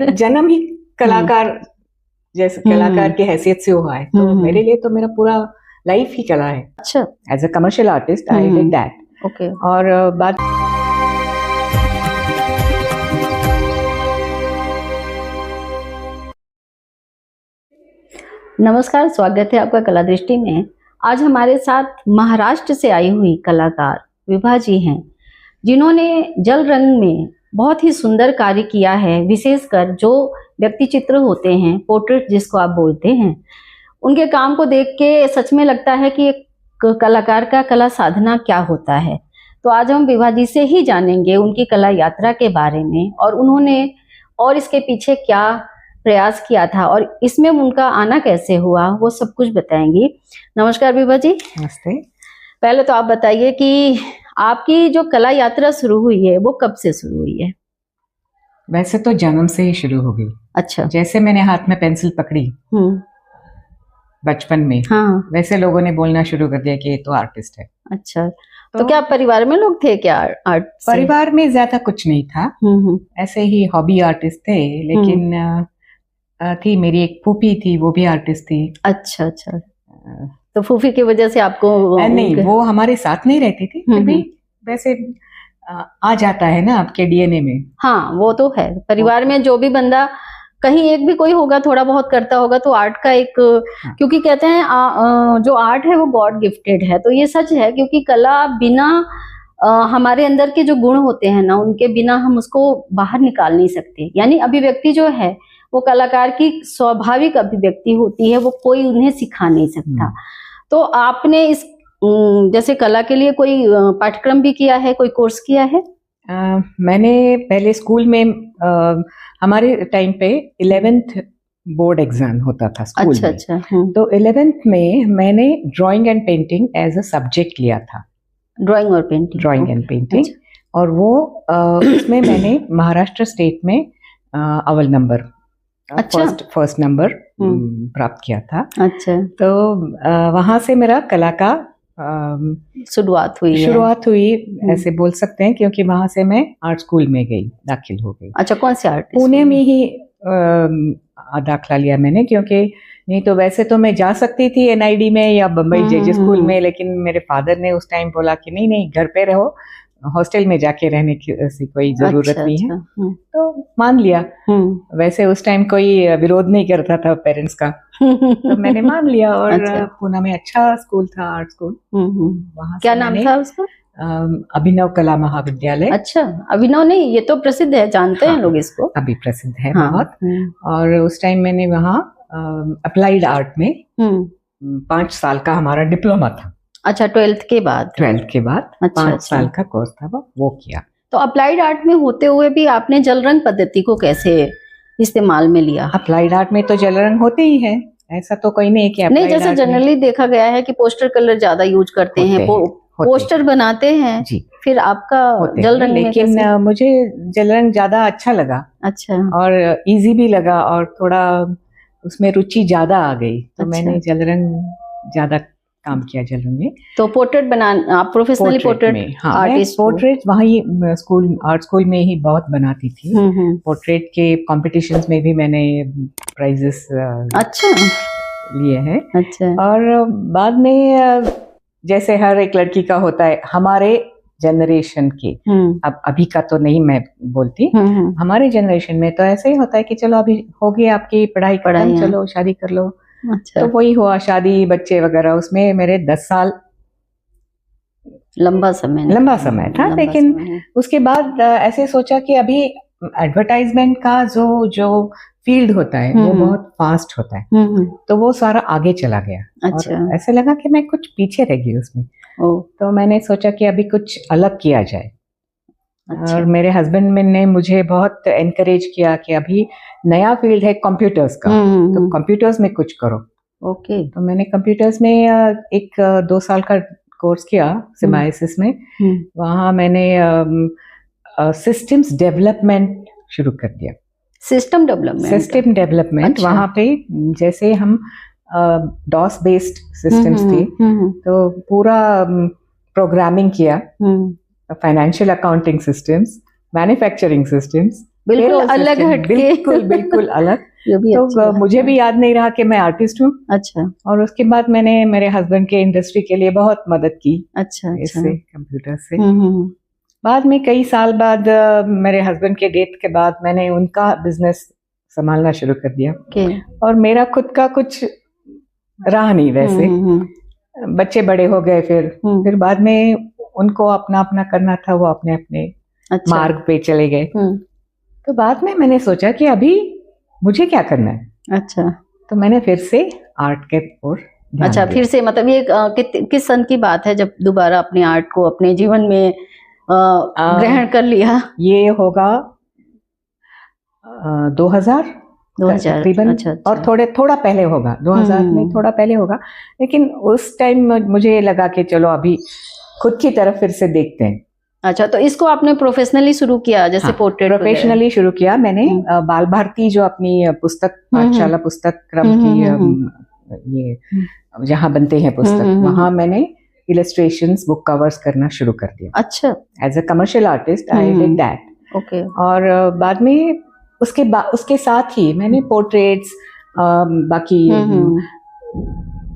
जन्म ही कलाकार जैसे कलाकार की हैसियत से हुआ है, तो मेरे लिए तो मेरा पूरा लाइफ ही कला है। अच्छा, as a commercial artist I did that. Okay. और बाद नमस्कार, स्वागत है आपका कला दृष्टि में। आज हमारे साथ महाराष्ट्र से आई हुई कलाकार विभा जी हैं, जिन्होंने जल रंग में बहुत ही सुंदर कार्य किया है। विशेषकर जो व्यक्ति चित्र होते हैं, पोर्ट्रेट जिसको आप बोलते हैं, उनके काम को देख के सच में लगता है कि एक कलाकार का कला साधना क्या होता है। तो आज हम विभा जी से ही जानेंगे उनकी कला यात्रा के बारे में, और उन्होंने और इसके पीछे क्या प्रयास किया था और इसमें उनका आना कैसे हुआ, वो सब कुछ बताएंगी। नमस्कार विभा जी। नमस्ते। पहले तो आप बताइए कि आपकी जो कला यात्रा शुरू हुई है वो कब से शुरू हुई है? वैसे तो जन्म से ही शुरू हो गई। अच्छा। जैसे मैंने हाथ में पेंसिल पकड़ी बचपन में, हाँ, वैसे लोगों ने बोलना शुरू कर दिया कि ये तो आर्टिस्ट है। अच्छा। तो क्या परिवार में लोग थे क्या आर्ट से? परिवार में ज्यादा कुछ नहीं था, ऐसे ही हॉबी आर्टिस्ट थे। लेकिन थी मेरी एक फूफी थी, वो भी आर्टिस्ट थी। अच्छा अच्छा। तो फूफी की वजह से आपको नहीं, वो हमारे साथ नहीं रहती थी, फिर भी वैसे आ जाता है ना आपके डीएनए में। हाँ, वो तो है। परिवार में जो भी बंदा कहीं एक भी कोई होगा, थोड़ा बहुत करता होगा, तो आर्ट का एक क्योंकि कहते हैं जो आर्ट है वो गॉड गिफ्टेड है। तो ये सच है, क्योंकि कला बिना हमारे अंदर के जो गुण होते हैं ना, उनके बिना हम उसको बाहर निकाल नहीं सकते। यानी अभिव्यक्ति जो है वो कलाकार की स्वाभाविक अभिव्यक्ति होती है, वो कोई उन्हें सिखा नहीं सकता। तो आपने इस जैसे कला के लिए कोई पाठ्यक्रम भी किया है, कोई कोर्स किया है? मैंने पहले स्कूल में हमारे टाइम पे 11th बोर्ड एग्जाम होता था स्कूल में। अच्छा। तो 11th में मैंने drawing and painting as a subject लिया था। ड्राइंग और पेंटिंग। Drawing and painting. और वो उसमें मैंने महाराष्ट्र स्टेट में अव्वल नंबर, फर्स्ट नंबर प्राप्त किया था। अच्छा। तो वहां से मेरा कला का शुरुआत हुई ऐसे बोल सकते हैं, क्योंकि वहां से मैं आर्ट स्कूल में गई, दाखिल हो गई। अच्छा, कौन से आर्ट? पुणे में ही दाखिला लिया मैंने, क्योंकि नहीं तो वैसे तो मैं जा सकती थी एनआईडी में या बम्बई जेजे स्कूल में, लेकिन मेरे फादर ने उस टाइम बोला कि नहीं घर पे रहो, हॉस्टल में जाके रहने की ऐसी कोई जरूरत नहीं है। तो मान लिया। वैसे उस टाइम कोई विरोध नहीं करता था पेरेंट्स का, तो मैंने मान लिया। और पुणे में अच्छा स्कूल था, आर्ट स्कूल। वहाँ क्या नाम था उसका? अभिनव कला महाविद्यालय। अच्छा, अभिनव नहीं, ये तो प्रसिद्ध है, जानते हैं लोग इसको। अभी प्रसिद्ध है बहुत। और उस टाइम मैंने वहाँ अप्लाइड आर्ट में 5 साल का हमारा डिप्लोमा था। अच्छा, 12th के बाद? 12th के बाद 5 साल का कोर्स था, वो किया। तो अप्लाइड आर्ट में होते हुए भी आपने जल रंग पद्धति को कैसे इस्तेमाल में लिया? अप्लाइड आर्ट में तो जल रंग होते ही है, ऐसा तो कोई नहीं कि नहीं, जैसे जनरली देखा गया है कि पोस्टर कलर ज्यादा यूज करते हैं, पोस्टर बनाते हैं जी। फिर आपका जल रंग, लेकिन मुझे जल रंग ज्यादा अच्छा लगा। अच्छा। और इजी भी लगा, और थोड़ा उसमें रुचि ज्यादा आ गई, तो मैंने जल रंग ज्यादा काम किया जल रंग में। तो पोर्ट्रेट बनाना आप प्रोफेशनली पोर्ट्रेट आर्टिस्ट? पोर्ट्रेट वही स्कूल, आर्ट स्कूल में ही बहुत बनाती थी। पोर्ट्रेट के कॉम्पिटिशन्स में भी मैंने प्राइजेस अच्छा लिए हैं। अच्छा। और बाद में जैसे हर एक लड़की का होता है, हमारे जनरेशन के, अब अभी का तो नहीं मैं बोलती, हमारे जनरेशन में तो ऐसे ही होता है कि चलो अभी हो गई आपकी पढ़ाई, चलो शादी कर लो। अच्छा। तो वही हुआ, शादी, बच्चे वगैरह। उसमें मेरे 10 साल लंबा समय था। लेकिन उसके बाद ऐसे सोचा कि अभी एडवर्टाइजमेंट का जो फील्ड होता है वो बहुत फास्ट होता है, तो वो सारा आगे चला गया। अच्छा। और ऐसे लगा कि मैं कुछ पीछे रह गई उसमें। तो मैंने सोचा कि अभी कुछ अलग किया जाए। अच्छा। और मेरे हस्बैंड ने मुझे बहुत एनकरेज किया कि अभी नया फील्ड है कंप्यूटर्स का, तो कंप्यूटर्स में कुछ करो। ओके। तो मैंने कंप्यूटर्स में 1-2 साल का कोर्स किया सिम्बायोसिस में। वहाँ मैंने सिस्टम्स डेवलपमेंट शुरू कर दिया। System development. अच्छा। वहाँ पे जैसे हम डॉस बेस्ड सिस्टम्स थे, तो पूरा प्रोग्रामिंग किया, financial accounting systems, manufacturing systems, बिल्कुल अलग हटके, बिल्कुल बिल्कुल अलग। तो मुझे भी याद नहीं रहा कि मैं आर्टिस्ट हूँ। अच्छा। और उसके बाद मैंने मेरे हस्बैंड के इंडस्ट्री के लिए बहुत मदद की। अच्छा, इससे कंप्यूटर से। बाद में कई साल बाद मेरे हस्बैंड के डेथ के बाद मैंने उनका बिजनेस संभालना शुरू कर दिया। और मेरा खुद का कुछ रहा नहीं वैसे। बच्चे बड़े हो गए, फिर बाद में उनको अपना अपना करना था, वो अपने अपने मार्ग पे चले गए। तो बाद में मैंने सोचा कि अभी मुझे क्या करना है। अच्छा। तो मैंने फिर से आर्ट के ओर ध्यान दिया। फिर से मतलब ये किस सन की बात है जब दोबारा अपने आर्ट को अपने जीवन में ग्रहण कर लिया? ये होगा 2000 तकरीबन। अच्छा। और थोड़ा पहले होगा, 2000 में थोड़ा पहले होगा। लेकिन उस टाइम मुझे लगा कि चलो अभी खुद की तरफ फिर से देखते हैं। अच्छा, तो इसको आपने प्रोफेशनली शुरू किया, जैसे पोर्ट्रेट? प्रोफेशनली शुरू किया मैंने। बाल भारती जो अपनी पुस्तक पाठशाला पुस्तक क्रम की ये जहाँ बनते हैं पुस्तक, वहाँ मैंने इलस्ट्रेशंस, बुक कवर्स करना शुरू कर दिया। अच्छा। As a commercial artist I did that. Okay. और बाद में उसके साथ ही मैंने पोर्ट्रेट्स,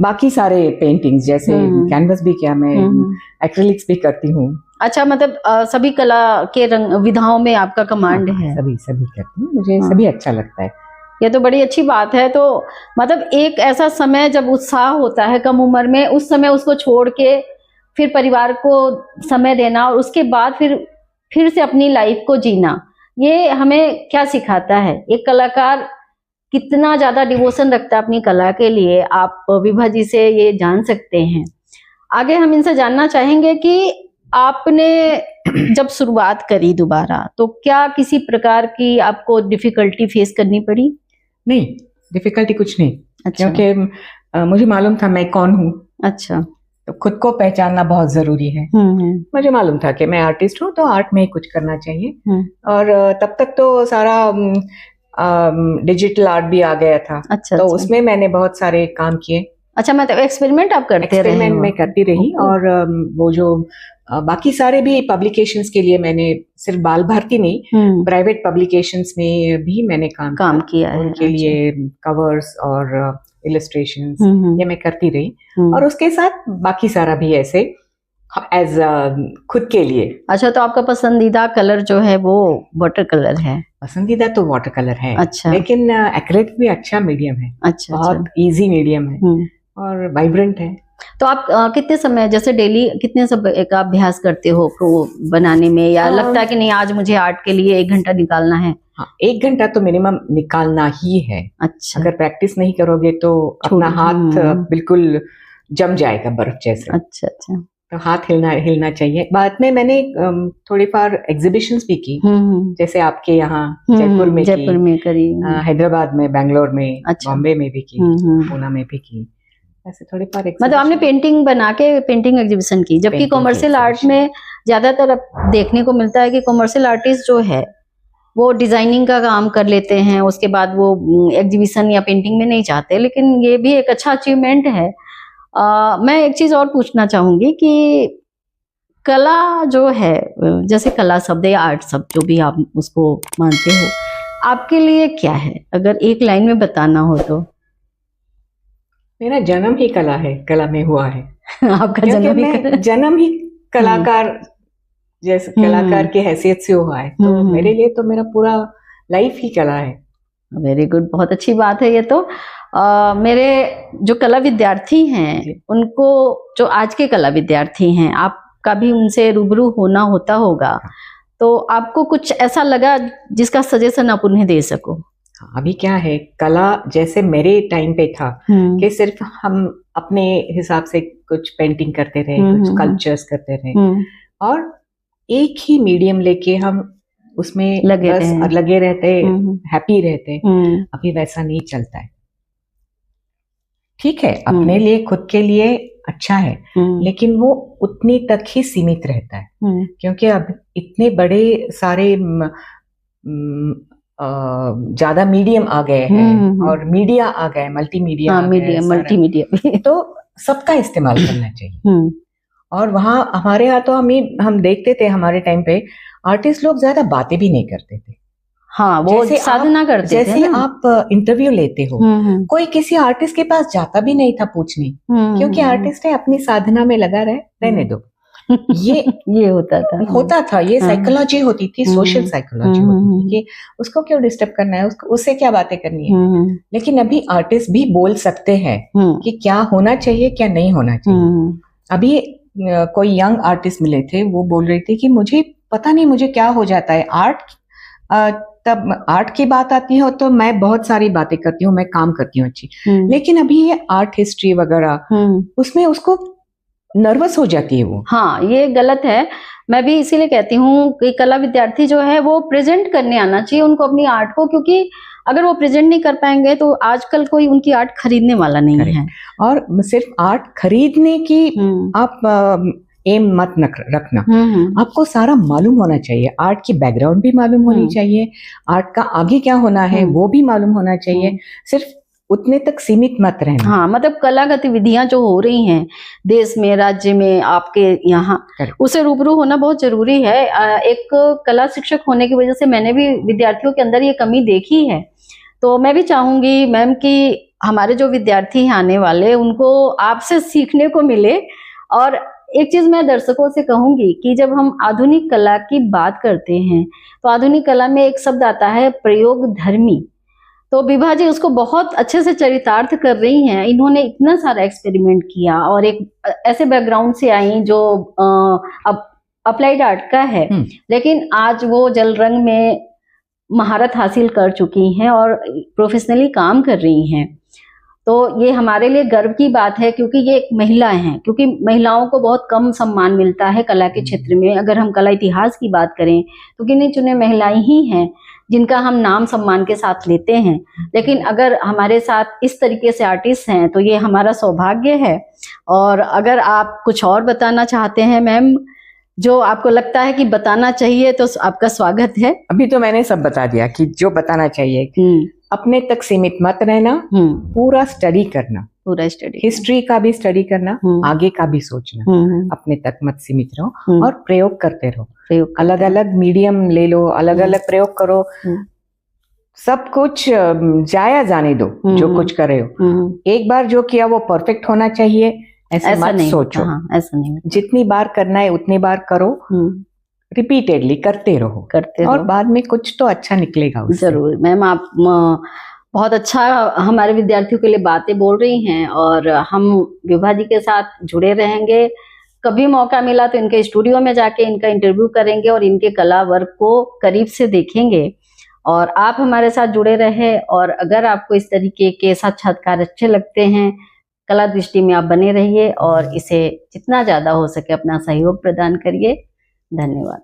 बाकी सारे पेंटिंग्स, जैसे कैनवस भी किया, मैं एक्रिलिक्स भी करती हूँ। अच्छा, मतलब सभी कला के रंग विधाओं में आपका कमांड है? सभी करती हूँ, मुझे सभी अच्छा लगता है। ये तो बड़ी अच्छी बात है। तो मतलब एक ऐसा समय जब उत्साह होता है कम उम्र में, उस समय उसको छोड़ के फिर परिवार को समय देना और उसके बाद फिर से अपनी लाइफ को जीना, ये हमें क्या सिखाता है? एक कलाकार कितना ज्यादा डिवोशन रखता है अपनी कला के लिए, आप विभा जी से ये जान सकते हैं। आगे हम इनसे जानना चाहेंगे कि आपने जब शुरुआत करी दोबारा, तो क्या किसी प्रकार की आपको डिफिकल्टी फेस करनी पड़ी? नहीं, डिफिकल्टी कुछ नहीं। अच्छा। क्योंकि मुझे मालूम था मैं कौन हूँ। अच्छा। तो खुद को पहचानना बहुत जरूरी है। मुझे मालूम था कि मैं आर्टिस्ट हूँ, तो आर्ट में ही कुछ करना चाहिए। और तब तक तो सारा डिजिटल आर्ट भी आ गया था। अच्छा, तो उसमें मैंने बहुत सारे काम किए। अच्छा, मतलब एक्सपेरिमेंट आप करते रहे? एक्सपेरिमेंट में करती रही। और वो जो बाकी सारे भी पब्लिकेशंस के लिए मैंने सिर्फ बाल भारती नहीं, प्राइवेट पब्लिकेशंस में भी मैंने काम किया है। उनके लिए कवर्स और इलस्ट्रेशंस ये मैं करती रही। और उसके साथ बाकी सारा भी ऐसे एज खुद के लिए। अच्छा, तो आपका पसंदीदा कलर जो है वो वाटर कलर है? पसंदीदा तो वाटर कलर है। अच्छा। लेकिन एक्रिलिक भी अच्छा मीडियम है। अच्छा। बहुत इजी मीडियम है और वाइब्रेंट है। तो आप कितने समय, जैसे डेली कितने समय का अभ्यास करते हो बनाने में, या लगता है कि नहीं आज मुझे आर्ट के लिए 1 घंटा निकालना है? हाँ, 1 घंटा तो मिनिमम निकालना ही है। अच्छा। अगर प्रैक्टिस नहीं करोगे तो अपना हाथ बिल्कुल जम जाएगा बर्फ जैसे। अच्छा। तो हाथ हिलना चाहिए। बाद में मैंने थोड़ी बार एग्जीबिशंस भी की, जैसे आपके यहाँ जयपुर में करी, हैदराबाद में, बैंगलोर में, बॉम्बे में भी की, पूना में भी की। ऐसे थोड़े बार मतलब आपने पेंटिंग बना के पेंटिंग एग्जीबिशन की। जबकि कॉमर्शियल आर्ट में ज्यादातर अब देखने को मिलता है कि कॉमर्शियल आर्टिस्ट जो है वो डिजाइनिंग का काम कर लेते हैं, उसके बाद वो एग्जीबिशन या पेंटिंग में नहीं जाते। लेकिन ये भी एक अच्छा अचीवमेंट है। मैं एक चीज और पूछना चाहूंगी कि कला जो है, जैसे कला शब्द या आर्ट शब्द जो भी आप उसको मानते हो, आपके लिए क्या है? अगर एक लाइन में बताना हो तो। मेरा जन्म ही कला है, कला में हुआ है। आपका जन्म ही कलाकार जैसे कलाकार की हैसियत से हुआ है। तो मेरे लिए तो मेरा पूरा लाइफ ही कला है। वेरी गुड, बहुत अच्छी बात है ये तो। मेरे जो कला विद्यार्थी हैं, उनको, जो आज के कला विद्यार्थी हैं, आपका भी उनसे रूबरू होता होगा, तो आपको कुछ ऐसा लगा जिसका सजेशन आप उन्हें दे सको? अभी क्या है, कला जैसे मेरे टाइम पे था कि सिर्फ हम अपने हिसाब से कुछ पेंटिंग करते रहे, कुछ स्कल्पचर्स करते रहे और एक ही मीडियम लेके हम उसमें लगे रहते, हैप्पी रहते। अभी वैसा नहीं चलता है। ठीक है, अपने लिए, खुद के लिए अच्छा है, लेकिन वो उतनी तक ही सीमित रहता है। क्योंकि अब इतने बड़े सारे ज्यादा मीडियम आ गए हैं और मीडिया आ गए, मल्टीमीडिया मल्टीमीडिया तो सबका इस्तेमाल करना चाहिए। और वहाँ हमारे यहाँ तो हम देखते थे, हमारे टाइम पे आर्टिस्ट लोग ज्यादा बातें भी नहीं करते थे। हाँ, वो साधना करते थे। जैसे आप इंटरव्यू लेते हो, कोई किसी आर्टिस्ट के पास जाता भी नहीं था पूछने, क्योंकि आर्टिस्ट है अपनी साधना में लगा रहे, रहने दो। ये होता था ये साइकोलॉजी होती थी, सोशल साइकोलॉजी होती थी कि उसको क्यों डिस्टर्ब करना है, उससे क्या बातें करनी है। लेकिन अभी आर्टिस्ट भी बोल सकते हैं कि क्या होना चाहिए क्या नहीं होना चाहिए। अभी कोई यंग आर्टिस्ट मिले थे, वो बोल रहे थे कि मुझे पता नहीं मुझे क्या हो जाता है, तब आर्ट की बात आती है तो मैं बहुत सारी बातें करती हूँ, मैं काम करती हूँ अच्छी, लेकिन अभी ये आर्ट हिस्ट्री वगैरह उसमें उसको नर्वस हो जाती है वो। हाँ, ये गलत है। मैं भी इसीलिए कहती हूँ कि कला विद्यार्थी जो है वो प्रेजेंट करने आना चाहिए उनको अपनी आर्ट को, क्योंकि अगर वो प्रेजेंट नहीं कर पाएंगे तो आजकल कोई उनकी आर्ट खरीदने वाला नहीं है। और सिर्फ आर्ट खरीदने की आप एम मत रखना, आपको सारा मालूम होना चाहिए, आर्ट की बैकग्राउंड भी मालूम होनी चाहिए, आर्ट का आगे क्या होना है वो भी मालूम होना चाहिए, सिर्फ उतने तक सीमित मत रहना। हाँ, मतलब कला गतिविधियां जो हो रही हैं देश में, राज्य में, आपके यहाँ, उसे रूबरू होना बहुत जरूरी है। एक कला शिक्षक होने की वजह से मैंने भी विद्यार्थियों के अंदर ये कमी देखी है। तो मैं भी चाहूंगी मैम कि हमारे जो विद्यार्थी हैं आने वाले, उनको आपसे सीखने को मिले। और एक चीज मैं दर्शकों से कहूंगी कि जब हम आधुनिक कला की बात करते हैं तो आधुनिक कला में एक शब्द आता है प्रयोग धर्मी। तो विभा जी उसको बहुत अच्छे से चरितार्थ कर रही हैं। इन्होंने इतना सारा एक्सपेरिमेंट किया और एक ऐसे बैकग्राउंड से आई जो अप्लाइड आर्ट का है, लेकिन आज वो जल रंग में महारत हासिल कर चुकी हैं और प्रोफेशनली काम कर रही हैं। तो ये हमारे लिए गर्व की बात है, क्योंकि ये एक महिला हैं, क्योंकि महिलाओं को बहुत कम सम्मान मिलता है कला के क्षेत्र में। अगर हम कला इतिहास की बात करें तो गिने चुने महिलाएं ही हैं जिनका हम नाम सम्मान के साथ लेते हैं। लेकिन अगर हमारे साथ इस तरीके से आर्टिस्ट हैं तो ये हमारा सौभाग्य है। और अगर आप कुछ और बताना चाहते हैं मैम, जो आपको लगता है कि बताना चाहिए, तो आपका स्वागत है। अभी तो मैंने सब बता दिया कि जो बताना चाहिए, अपने तक सीमित मत रहना, पूरा स्टडी करना, पूरा स्टडी, हिस्ट्री का भी स्टडी करना, आगे का भी सोचना, अपने तक मत सीमित रहो और प्रयोग करते रहो। अलग अलग मीडियम ले लो, अलग अलग प्रयोग करो, सब कुछ जाया जाने दो। जो कुछ कर रहे हो, एक बार जो किया वो परफेक्ट होना चाहिए, ऐसा मत सोचो। ऐसा नहीं, जितनी बार करना है उतनी बार करो, रिपीटेडली करते रहो और बाद में कुछ तो अच्छा निकलेगा उससे। जरूर मैम, आप बहुत अच्छा हमारे विद्यार्थियों के लिए बातें बोल रही हैं और हम विभा जी के साथ जुड़े रहेंगे। कभी मौका मिला तो इनके स्टूडियो में जाके इनका इंटरव्यू करेंगे और इनके कला वर्क को करीब से देखेंगे। और आप हमारे साथ जुड़े रहे, और अगर आपको इस तरीके के साक्षात्कार अच्छे लगते हैं, कला दृष्टि में आप बने रहिए और इसे जितना ज्यादा हो सके अपना सहयोग प्रदान करिए। धन्यवाद।